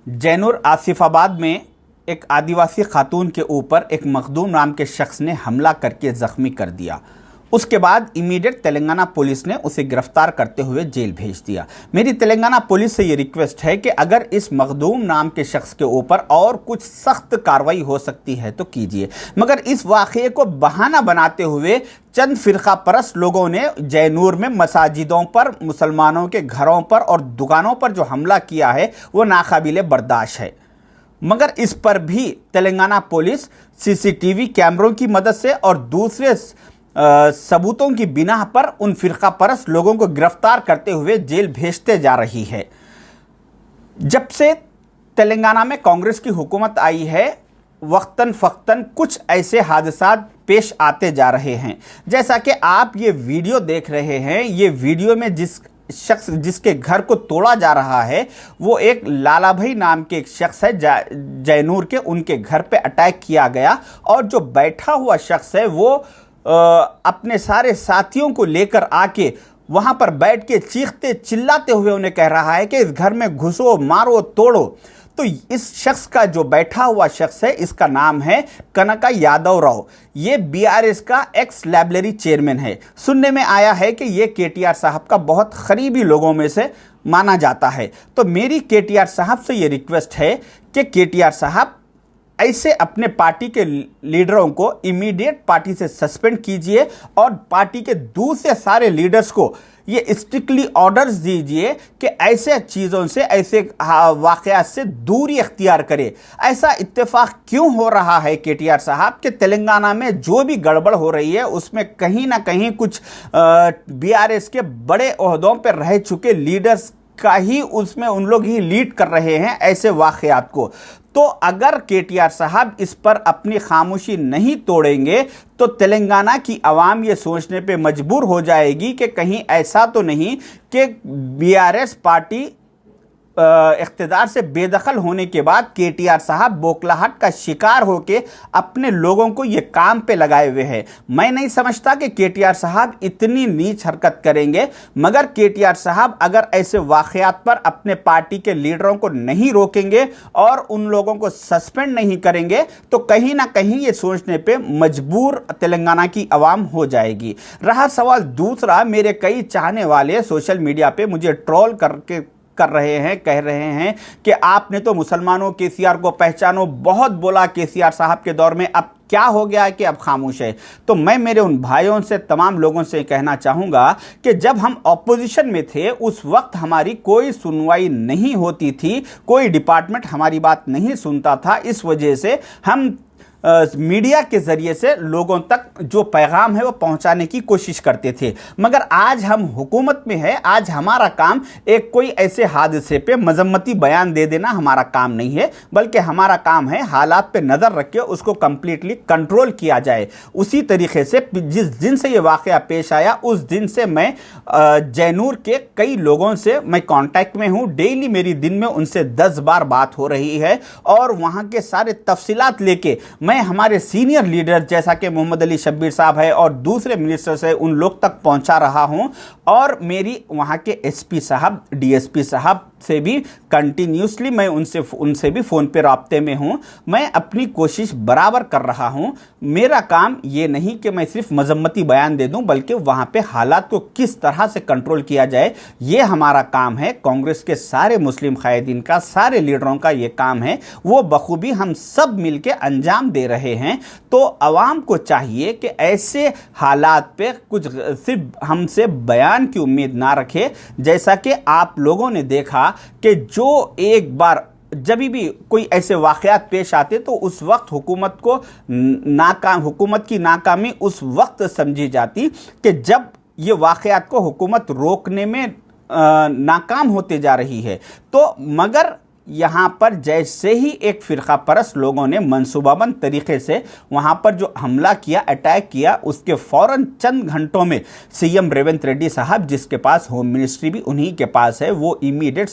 जैनूर आसिफाबाद में एक आदिवासी खातून के ऊपर एक मखदूम नाम के शख्स ने हमला करके जख्मी कर दिया। उसके बाद इमीडिएट तेलंगाना पुलिस ने उसे गिरफ्तार करते हुए जेल भेज दिया। मेरी तेलंगाना पुलिस से ये रिक्वेस्ट है कि अगर इस मखदूम नाम के शख्स के ऊपर और कुछ सख्त कार्रवाई हो सकती है तो कीजिए, मगर इस वाक़ये को बहाना बनाते हुए चंद फ़िरका परस्त लोगों ने जैनूर में मसाजिदों पर, मुसलमानों के घरों पर और दुकानों पर जो हमला किया है वो नाकाबिले बर्दाश्त है। मगर इस पर भी तेलंगाना पुलिस सीसीटीवी कैमरों की मदद से और दूसरे सबूतों की बिना पर उन फ़िरका परस्त लोगों को गिरफ्तार करते हुए जेल भेजते जा रही है। जब से तेलंगाना में कांग्रेस की हुकूमत आई है, वक्तन फ़क्तन कुछ ऐसे हादसात पेश आते जा रहे हैं। जैसा कि आप ये वीडियो देख रहे हैं, ये वीडियो में जिस शख्स जिसके घर को तोड़ा जा रहा है वो एक लाला भाई नाम के एक शख्स है। जैनूर के उनके घर पे अटैक किया गया और जो बैठा हुआ शख्स है वो अपने सारे साथियों को लेकर आके वहां पर बैठ के चीखते चिल्लाते हुए उन्हें कह रहा है कि इस घर में घुसो, मारो, तोड़ो। तो इस शख्स का जो बैठा हुआ शख्स है, इसका नाम है कनका यादव राव। ये बीआरएस का एक्स लाइब्रेरी चेयरमैन है। सुनने में आया है कि ये केटीआर साहब का बहुत करीबी लोगों में से माना जाता है। तो मेरी केटीआर साहब से ये रिक्वेस्ट है कि केटीआर साहब ऐसे अपने पार्टी के लीडरों को इमीडिएट पार्टी से सस्पेंड कीजिए और पार्टी के दूसरे सारे लीडर्स को ये स्ट्रिक्टली ऑर्डर्स दीजिए कि ऐसे चीज़ों से, ऐसे वाक़यात से दूरी अख्तियार करे। ऐसा इत्तेफाक क्यों हो रहा है केटीआर साहब कि तेलंगाना में जो भी गड़बड़ हो रही है उसमें कहीं ना कहीं कुछ बीआरएस के बड़े ओहदों पर रह चुके लीडर्स का ही, उसमें उन लोग ही लीड कर रहे हैं ऐसे वाक़यात को। तो अगर केटीआर साहब इस पर अपनी खामोशी नहीं तोड़ेंगे तो तेलंगाना की आवाम ये सोचने पे मजबूर हो जाएगी कि कहीं ऐसा तो नहीं कि बीआरएस पार्टी इख्तिदार से बेदखल होने के बाद केटीआर साहब बौखलाहट का शिकार होके अपने लोगों को ये काम पे लगाए हुए हैं। मैं नहीं समझता कि केटीआर साहब इतनी नीच हरकत करेंगे, मगर केटीआर साहब अगर ऐसे वाक़यात पर अपने पार्टी के लीडरों को नहीं रोकेंगे और उन लोगों को सस्पेंड नहीं करेंगे तो कहीं ना कहीं ये सोचने पे मजबूर तेलंगाना की आवाम हो जाएगी। रहा सवाल दूसरा, मेरे कई चाहने वाले सोशल मीडिया पे मुझे ट्रोल कर रहे हैं, कह रहे हैं कि आपने तो मुसलमानों केसीआर को पहचानो, बहुत बोला केसीआर साहब के दौर में, अब क्या हो गया है कि अब खामोश है। तो मैं मेरे उन भाइयों से, तमाम लोगों से कहना चाहूँगा कि जब हम ऑपोजिशन में थे उस वक्त हमारी कोई सुनवाई नहीं होती थी, कोई डिपार्टमेंट हमारी बात नहीं सुनता था। इस वजह से हम मीडिया के ज़रिए से लोगों तक जो पैगाम है वो पहुंचाने की कोशिश करते थे। मगर आज हम हुकूमत में है, आज हमारा काम एक कोई ऐसे हादसे पे मजम्मती बयान दे देना हमारा काम नहीं है, बल्कि हमारा काम है हालात पे नज़र रख के उसको कंप्लीटली कंट्रोल किया जाए। उसी तरीके से जिस दिन से ये वाक़या पेश आया उस दिन से मैं जैनूर के कई लोगों से मैं कांटेक्ट में हूँ। डेली मेरी दिन में उनसे 10 बार बात हो रही है और वहाँ के सारे तफसीलात लेके मैं हमारे सीनियर लीडर जैसा कि मोहम्मद अली शब्बीर साहब है और दूसरे मिनिस्टर्स है उन लोग तक पहुंचा रहा हूं। और मेरी वहां के एसपी साहब, डीएसपी साहब से भी कंटिन्यूसली मैं उनसे भी फ़ोन पे राब्ते में हूं। मैं अपनी कोशिश बराबर कर रहा हूं। मेरा काम ये नहीं कि मैं सिर्फ मजम्मती बयान दे दूं, बल्कि वहां पे हालात को किस तरह से कंट्रोल किया जाए ये हमारा काम है। कांग्रेस के सारे मुस्लिम कायदीन का, सारे लीडरों का ये काम है, वो बखूबी हम सब मिलके अंजाम दे रहे हैं। तो आवाम को चाहिए कि ऐसे हालात पे कुछ सिर्फ हमसे बयान की उम्मीद ना रखे। जैसा कि आप लोगों ने देखा कि जो एक बार जब भी कोई ऐसे वाक़यात पेश आते तो उस वक्त हुकूमत की नाकामी उस वक्त समझी जाती कि जब ये वाक़यात को हुकूमत रोकने में नाकाम होते जा रही है। तो मगर यहाँ पर जैसे ही एक फ़िरका परस्त लोगों ने मंसूबाबंद तरीके से वहाँ पर जो हमला किया, अटैक किया, उसके फ़ौरन चंद घंटों में सीएम रेवंत रेड्डी साहब, जिसके पास होम मिनिस्ट्री भी उन्हीं के पास है, वो इमीडिएट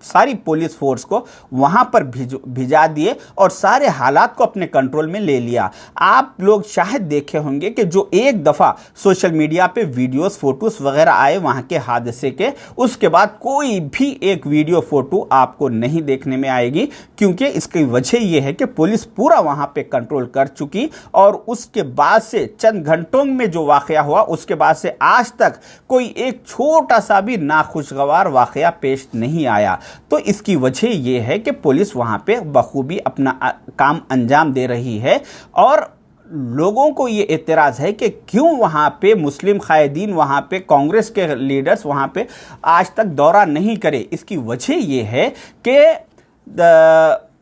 सारी पुलिस फोर्स को वहाँ पर भिजा दिए और सारे हालात को अपने कंट्रोल में ले लिया। आप लोग शायद देखे होंगे कि जो एक दफ़ा सोशल मीडिया पे वीडियोस, फोटोज़ वगैरह आए वहाँ के हादसे के, उसके बाद कोई भी एक वीडियो, फोटो आपको नहीं देखने में आएगी, क्योंकि इसकी वजह यह है कि पुलिस पूरा वहां पे कंट्रोल कर चुकी और उसके बाद से चंद घंटों में जो वाकया हुआ उसके बाद से आज तक कोई एक छोटा सा भी नाखुशगवार वाकया पेश नहीं आया। तो इसकी वजह यह है कि पुलिस वहां पे बखूबी अपना काम अंजाम दे रही है और लोगों को ये एतराज़ है कि क्यों वहाँ पे मुस्लिम कायदीन, वहाँ पे कांग्रेस के लीडर्स वहाँ पे आज तक दौरा नहीं करे। इसकी वजह ये है कि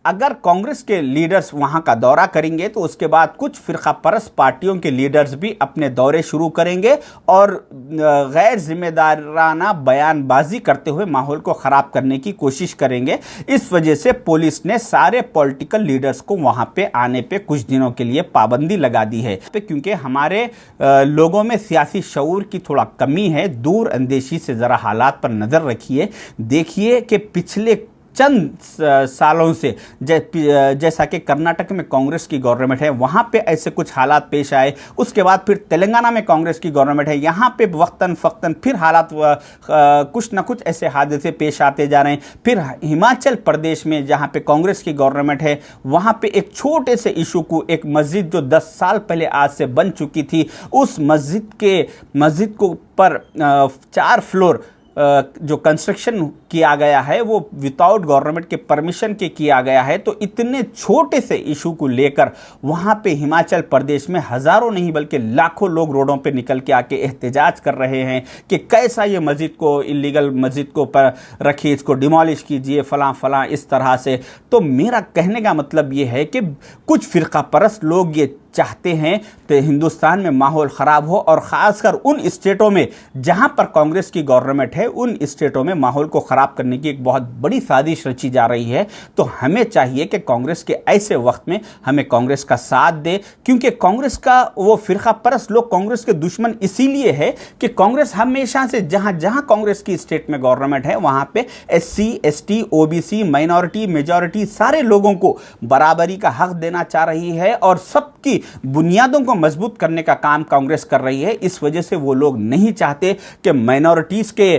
अगर कांग्रेस के लीडर्स वहाँ का दौरा करेंगे तो उसके बाद कुछ फ़िरका परस्त पार्टियों के लीडर्स भी अपने दौरे शुरू करेंगे और गैर जिम्मेदाराना बयानबाजी करते हुए माहौल को ख़राब करने की कोशिश करेंगे। इस वजह से पुलिस ने सारे पॉलिटिकल लीडर्स को वहाँ पे आने पे कुछ दिनों के लिए पाबंदी लगा दी है, क्योंकि हमारे लोगों में सियासी शऊर की थोड़ा कमी है। दूर अंदेशी से ज़रा हालात पर नज़र रखिए, देखिए कि पिछले चंद सालों से जैसा कि कर्नाटक में कांग्रेस की गवर्नमेंट है, वहाँ पे ऐसे कुछ हालात पेश आए। उसके बाद फिर तेलंगाना में कांग्रेस की गवर्नमेंट है, यहाँ पे वक्तन फ़क्तन फिर हालात कुछ ना कुछ ऐसे हादसे पेश आते जा रहे हैं। फिर हिमाचल प्रदेश में जहाँ पे कांग्रेस की गवर्नमेंट है, वहाँ पे एक छोटे से इशू को, एक मस्जिद जो 10 साल पहले आज से बन चुकी थी, उस मस्जिद को पर 4 फ्लोर जो कंस्ट्रक्शन किया गया है वो विदाउट गवर्नमेंट के परमिशन के किया गया है। तो इतने छोटे से इशू को लेकर वहाँ पे हिमाचल प्रदेश में हज़ारों नहीं बल्कि लाखों लोग रोडों पे निकल के आके एहतजाज कर रहे हैं कि कैसा ये मस्जिद को, इलीगल मस्जिद को पर रखिए, इसको डिमोलिश कीजिए, फलां फलां इस तरह से। तो मेरा कहने का मतलब ये है कि कुछ फ़िरका परस्त लोग ये चाहते हैं तो हिंदुस्तान में माहौल ख़राब हो और ख़ासकर उन स्टेटों में जहां पर कांग्रेस की गवर्नमेंट है, उन स्टेटों में माहौल को ख़राब करने की एक बहुत बड़ी साजिश रची जा रही है। तो हमें चाहिए कि कांग्रेस के ऐसे वक्त में हमें कांग्रेस का साथ दे, क्योंकि कांग्रेस का वो फ़िरका परस्त लोग कांग्रेस के दुश्मन इसीलिए है कि कांग्रेस हमेशा से जहां जहां कांग्रेस की स्टेट में गवर्नमेंट है वहां पे SC ST OBC minority majority सारे लोगों को बराबरी का हक देना चाह रही है और सबकी बुनियादों को मजबूत करने का काम कांग्रेस कर रही है। इस वजह से वो लोग नहीं चाहते कि माइनॉरिटीज़ के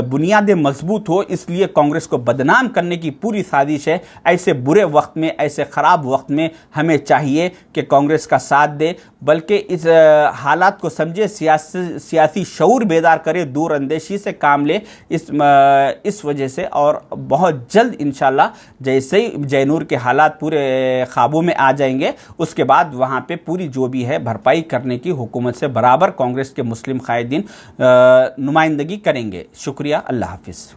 बुनियादें मजबूत हो, इसलिए कांग्रेस को बदनाम करने की पूरी साजिश है। ऐसे बुरे वक्त में, ऐसे ख़राब वक्त में हमें चाहिए कि कांग्रेस का साथ दे, बल्कि इस हालात को समझे, सियासी शऊर बेदार करे, दूर अंदेशी से काम ले इस वजह से। और बहुत जल्द इंशाल्लाह जैसे ही जयनूर के हालात पूरे काबू में आ जाएंगे, उसके बाद वहाँ पे पूरी जो भी है भरपाई करने की हुकूमत से बराबर कांग्रेस के मुस्लिम कायदीन नुमाइंदगी करेंगे। शुक्रिया, अल्लाह हाफिज़।